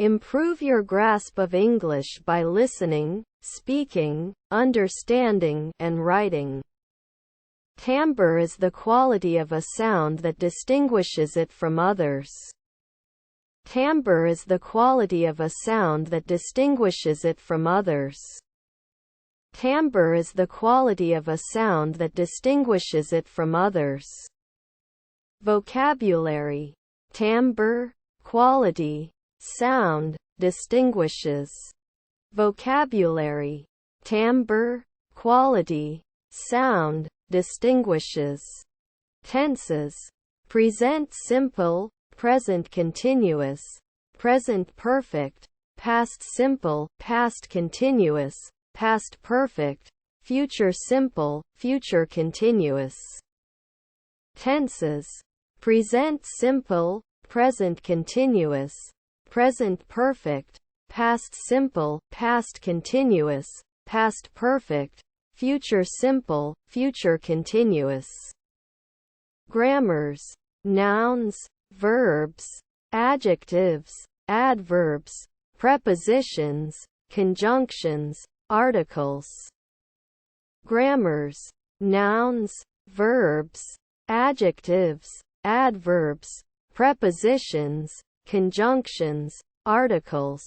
Improve your grasp of English by listening, speaking, understanding, and writing. Timbre is the quality of a sound that distinguishes it from others. Timbre is the quality of a sound that distinguishes it from others. Timbre is the quality of a sound that distinguishes it from others. Vocabulary. Timbre, quality, sound, distinguishes. Vocabulary. Timbre, quality, sound, distinguishes. Tenses. Present simple, present continuous, present perfect, past simple, past continuous, past perfect, future simple, future continuous. Tenses. Present simple, present continuous, present perfect, past simple, past continuous, past perfect, future simple, future continuous. Grammars. Nouns, verbs, adjectives, adverbs, prepositions, conjunctions, articles. Grammars. Nouns, verbs, adjectives, adverbs, prepositions, conjunctions, articles.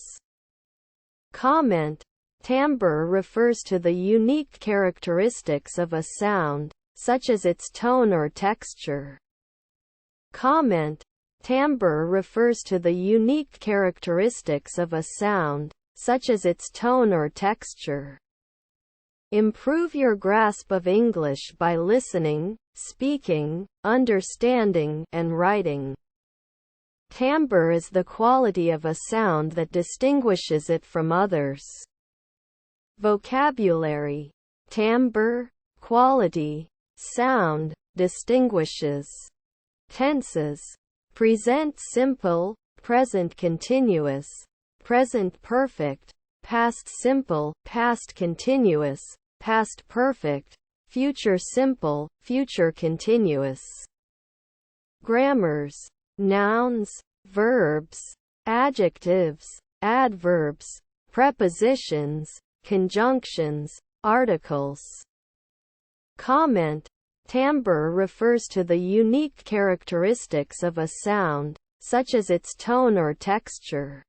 Comment. Timbre refers to the unique characteristics of a sound, such as its tone or texture. Comment. Timbre refers to the unique characteristics of a sound, such as its tone or texture. Improve your grasp of English by listening, speaking, understanding, and writing. Timbre is the quality of a sound that distinguishes it from others. Vocabulary. Timbre, quality, sound, distinguishes. Tenses. Present simple, present continuous, present perfect, past simple, past continuous, past perfect, future simple, future continuous. Grammars. Nouns, verbs, adjectives, adverbs, prepositions, conjunctions, articles. Comment. Timbre refers to the unique characteristics of a sound, such as its tone or texture.